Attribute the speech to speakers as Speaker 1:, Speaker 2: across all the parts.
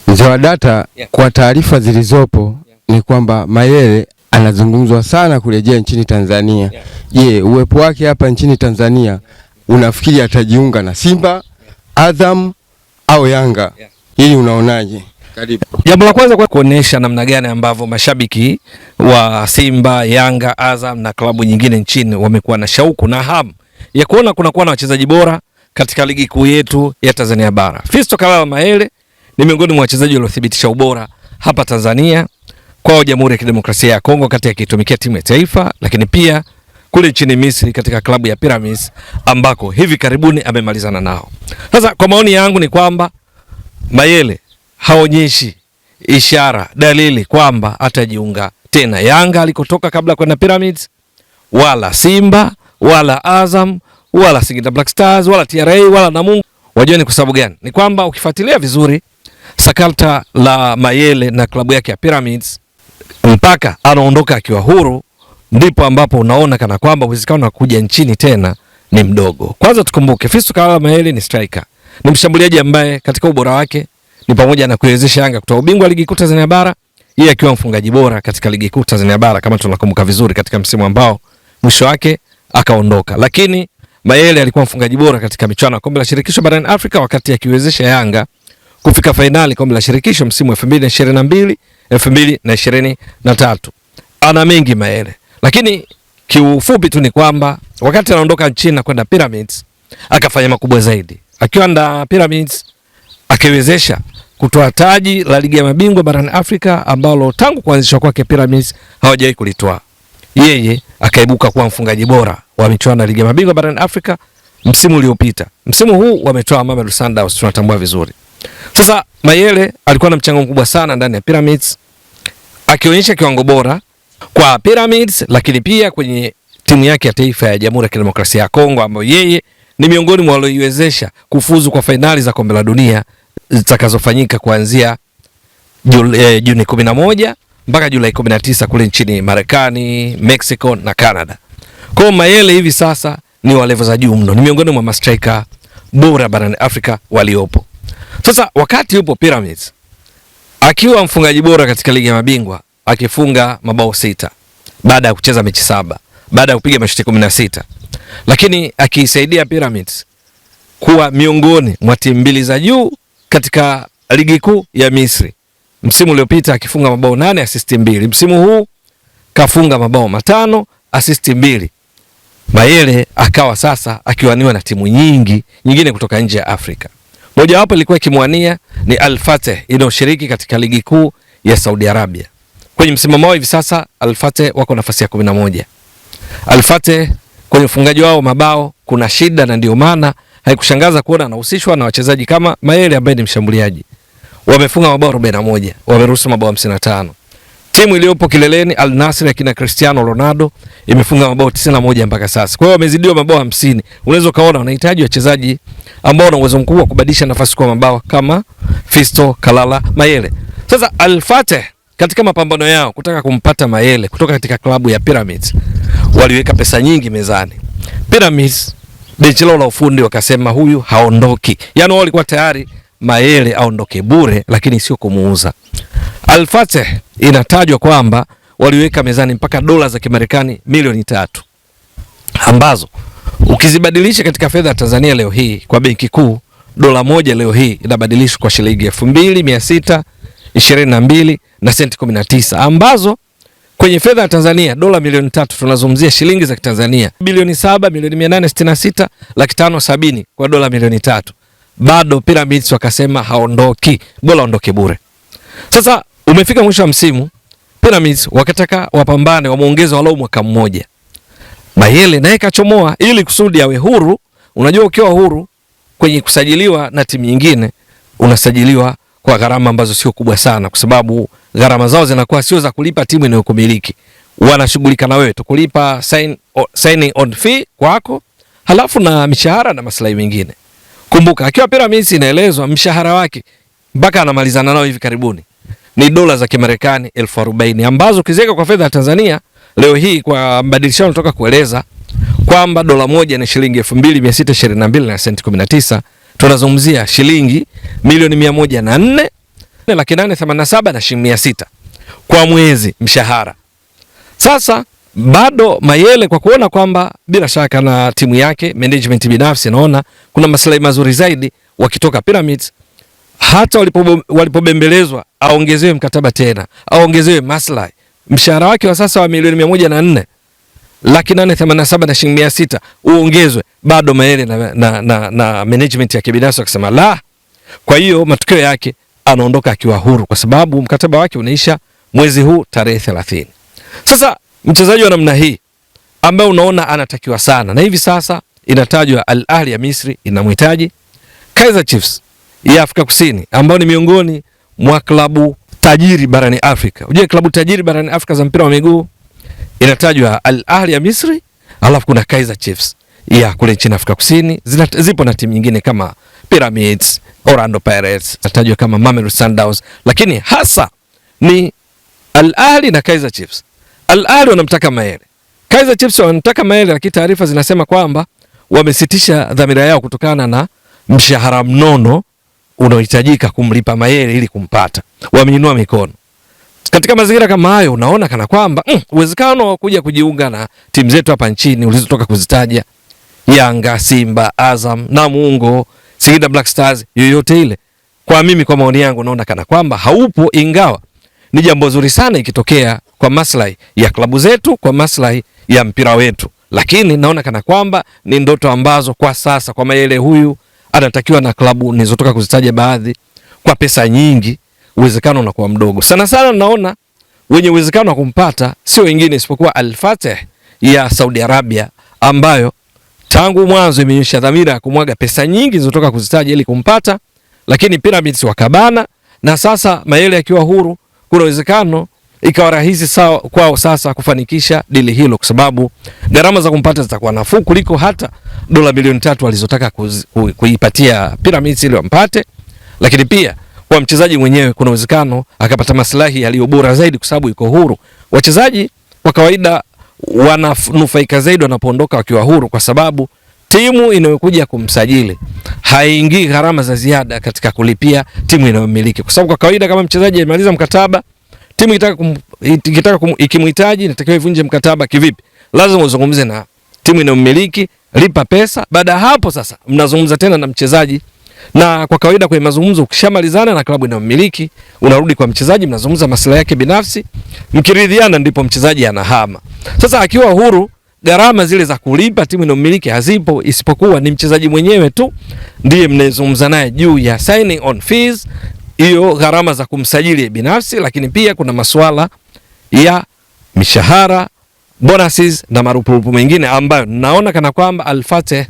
Speaker 1: Mzee wa data, kwa taarifa zilizopo ni kwamba Mayele anazungumzwa sana kurejea nchini Tanzania. Je, uwepo wake hapa nchini Tanzania unafikiri atajiunga na Simba, Azam au Yanga? Hili unaonaje? Karibu.
Speaker 2: Jambo la kwanza kwa kuonesha namna gani ambavyo mashabiki wa Simba, Yanga, Azam na klabu nyingine nchini wamekuwa na shauku na hamu ya kuona kunakuwa na wachezaji bora katika ligi kuu yetu ya Tanzania bara. Fiston Kalala Mayele ni miongoni mwa wachezaji waliothibitisha ubora hapa Tanzania kwa Jamhuri ya Kidemokrasia ya Kongo kati akitumikia timu ya taifa, lakini pia kule nchini Misri katika klabu ya Pyramids ambako hivi karibuni amemalizana nao. Sasa kwa maoni yangu ni kwamba Mayele haonyeshi ishara dalili kwamba atajiunga tena Yanga alikotoka kabla kwenda Pyramids, wala Simba, wala Azam, wala Singida Black Stars, wala TRA, wala Namungo. Wajua ni kwa sababu gani? Ni kwamba ukifuatilia vizuri sakalta la Mayele na klabu yake ya Pyramids mpaka anaondoka akiwa huru, ndipo ambapo unaona kana kwamba uwezekano wa kuja nchini tena ni mdogo. Kwanza tukumbuke Fiston Kalala Mayele ni striker. Ni mshambuliaji ambaye katika ubora wake ni pamoja na kuiwezesha Yanga kutoa ubingwa wa ligi kuu Tanzania bara, yeye akiwa mfungaji bora katika ligi kuu Tanzania bara kama tunakumbuka vizuri katika msimu ambao mwisho wake akaondoka. Lakini Mayele alikuwa mfungaji bora katika michuano ya kombe la shirikisho barani Afrika wakati akiwezesha Yanga kufika fainali kombe la shirikisho msimu 2022 2023. Ana mengi Mayele. Lakini kiufupi tu ni kwamba wakati anaondoka nchini na kwenda Pyramids akafanya makubwa zaidi. Akiwa na Pyramids akiwezesha kutoa taji la ligi ya mabingwa barani Afrika ambalo tangu kuanzishwa kwake Pyramids hawajawahi kulitoa. Yeye akaibuka kuwa mfungaji bora wa michuano ya ligi ya mabingwa barani Afrika msimu uliopita. Msimu huu wametoa Mamelodi Sundowns, tunatambua vizuri. Sasa Mayele alikuwa na mchango mkubwa sana ndani ya Pyramids, akionyesha kiwango bora kwa Pyramids, lakini pia kwenye timu yake ya taifa ya Jamhuri ya Kidemokrasia ya Kongo ambayo yeye ni miongoni mwa walioiwezesha kufuzu kwa fainali za kombe la dunia zitakazofanyika kuanzia Juni 11 mpaka Julai 19 kule nchini Marekani, Mexico na Canada. Kwa Mayele hivi sasa ni wa level za juu mno, ni miongoni mwa mastrika bora barani Afrika waliopo. Sasa wakati yupo Pyramids akiwa mfungaji bora katika ligi ya mabingwa akifunga mabao 6 baada ya kucheza mechi 7, baada ya kupiga mashuti 16, lakini akisaidia Pyramids kuwa miongoni mwa timu mbili za juu katika ligi kuu ya Misri. Msimu uliopita akifunga mabao 8, assist 2. Msimu huu kafunga mabao 5, assist 2. Mayele akawa sasa akiwaniwa na timu nyingine kutoka nje ya Afrika. Moja wapo ilikuwa ikimwania ni Al Fateh inayoshiriki katika ligi kuu ya Saudi Arabia. Kwenye msimamo wao hivi sasa Al Fateh wako nafasi ya 11. Al Fateh kwenye ufungaji wao mabao kuna shida, na ndio maana haikushangaza kuona anahusishwa na wachezaji kama Mayele ambaye ni mshambuliaji. Wamefunga mabao 41, wameruhusu mabao 55. Timu iliyopo kileleni Al Nassr akina Cristiano Ronaldo imefunga mabao 91 mpaka sasa. Kwa hiyo wamezidiwa mabao 50. Unaweza kaona wanahitaji wachezaji ambao wana uwezo mkubwa kubadilisha nafasi kwa mabao kama Fiston Kalala Mayele. Sasa Al Fateh katika mapambano yao kutaka kumpata Mayele kutoka katika klabu ya Pyramids waliweka pesa nyingi mezani. Pyramids benchi lao la ufundi wakasema huyu haondoki. Yaani wao walikuwa tayari Mayele aondoke bure, lakini sio kumuuza. Al Fateh inatajwa kwamba waliweka mezani mpaka dola za Kimarekani milioni 3 ambazo ukizibadilisha katika fedha ya Tanzania leo hii kwa benki kuu, dola moja leo hii inabadilishwa kwa shilingi 2622 na senti 19, ambazo kwenye fedha ya Tanzania dola milioni 3 tunazungumzia shilingi za Tanzania bilioni 7,866,570 kwa dola milioni 3. Bado Pyramids wakasema haondoki, bora aondoke bure. Sasa umefika mwisho wa msimu, Pyramids wakataka wapambane wamuongeze walau mwaka mmoja. Mayele naye kachomoa ili kusudi awe huru. Unajua ukiwa huru kwenye kusajiliwa na timu nyingine unasajiliwa kwa gharama ambazo sio kubwa sana, kwa sababu gharama zao zinakuwa sio za kulipa timu inayokumiliki. Wanashughulika na wewe tu kulipa signing on fee kwako, halafu na mishahara na maslahi mengine. Kumbuka akiwa Pyramids inaelezwa mshahara wake mpaka anamalizana nao hivi karibuni ni dola za Kimarekani 40,000 ambazo kiziweka kwa fedha ya Tanzania leo hii kwa mbadilishano kutoka kueleza kwamba dola moja ni shilingi 2622 na senti 19. Tunazungumzia shilingi milioni 104 887 na shilingi 600 kwa mwezi mshahara. Sasa bado Mayele kwa kuona kwamba bila shaka na timu yake management binafsi naona kuna maslahi mazuri zaidi wakitoka Pyramids, hata walipobembelezwa aongezewe mkataba tena, aongezewe maslahi, mshahara wake wa sasa wa milioni 104 laki 887 na shilingi 600 uongezwe, bado Mayele na management yake binafsi wakasema la. Kwa hiyo matokeo yake anaondoka akiwa huru kwa sababu mkataba wake unaisha mwezi huu tarehe 30. Sasa mchezaji wa namna hii ambaye unaona anatakiwa sana na hivi sasa inatajwa Al Ahly ya Misri inamhitaji, Kaizer Chiefs ya Afrika Kusini ambao ni miongoni mwa klabu tajiri barani Afrika. Unajua klabu tajiri barani Afrika za mpira wa miguu inatajwa Al Ahly ya Misri, alafu kuna Kaizer Chiefs ya kule nchini Afrika Kusini, zipo na timu nyingine kama Pyramids, Orlando Pirates, inatajwa kama Mamelodi Sundowns, lakini hasa ni Al Ahly na Kaizer Chiefs. Al Ahly wanamtaka Mayele, Kaizer Chiefs wanamtaka Mayele, lakini taarifa zinasema kwamba wamesitisha dhamira yao kutokana na mshahara mnono unaohitajika kumlipa Mayele ili kumpata. Wameinua mikono. Katika mazingira kama hayo unaona kana kwamba uwezekano wa kuja kujiunga na timu zetu hapa nchini ulizotoka kuzitaja, Yanga, Simba, Azam, Namungo, Singida Black Stars, yoyote ile, kwa mimi kwa maoni yangu naona kana kwamba haupo, ingawa ni jambo zuri sana ikitokea kwa maslahi ya klabu zetu, kwa maslahi ya mpira wetu, lakini naona kana kwamba ni ndoto ambazo kwa sasa kwa Mayele huyu anatakiwa na klabu nilizotoka kuzitaja baadhi kwa pesa nyingi, uwezekano unakuwa mdogo sana sana. Naona wenye uwezekano wa kumpata sio wengine isipokuwa Al Fateh ya Saudi Arabia, ambayo tangu mwanzo imeonyesha dhamira ya kumwaga pesa nyingi zilizotoka kuzitaja ili kumpata, lakini Pyramids wakabana, na sasa Mayele akiwa huru kuna uwezekano ikawa rahisi sawa kwao sasa kufanikisha dili hilo, kwa sababu gharama za kumpata zitakuwa nafuu kuliko hata dola milioni 3 alizotaka kuipatia Pyramids ili wampate. Lakini pia kwa mchezaji mwenyewe kuna uwezekano akapata maslahi yaliyo bora zaidi kwa sababu yuko huru. Wachezaji kwa kawaida wananufaika zaidi wanapoondoka wakiwa huru, kwa sababu timu inayokuja kumsajili haingii gharama za ziada katika kulipia timu inayomiliki, kwa sababu kwa kawaida kama mchezaji amaliza mkataba, timu ikimhitaji inatakiwa ivunje mkataba. Kivipi? Lazima uzungumze na timu inayomiliki, lipa pesa. Baada ya hapo sasa mnazungumza tena na mchezaji, na kwa kawaida kwa mazungumzo ukishamalizana na klabu inayomiliki unarudi kwa mchezaji, mnazungumza masuala yake binafsi, mkiridhiana ndipo mchezaji anahama. Sasa akiwa huru gharama zile za kulipa timu inayomiliki hazipo, isipokuwa ni mchezaji mwenyewe tu ndiye mnazungumza naye juu ya signing on fees, hiyo gharama za kumsajili binafsi, lakini pia kuna masuala ya mishahara, bonuses na marupurupu mengine ambayo naona kana kwamba Al Fateh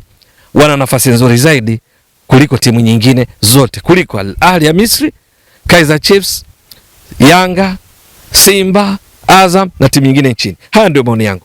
Speaker 2: wana nafasi nzuri zaidi kuliko timu nyingine zote, kuliko Al Ahly ya Misri, Kaizer Chiefs, Yanga, Simba, Azam na timu nyingine nchini. Haya ndio maoni yangu.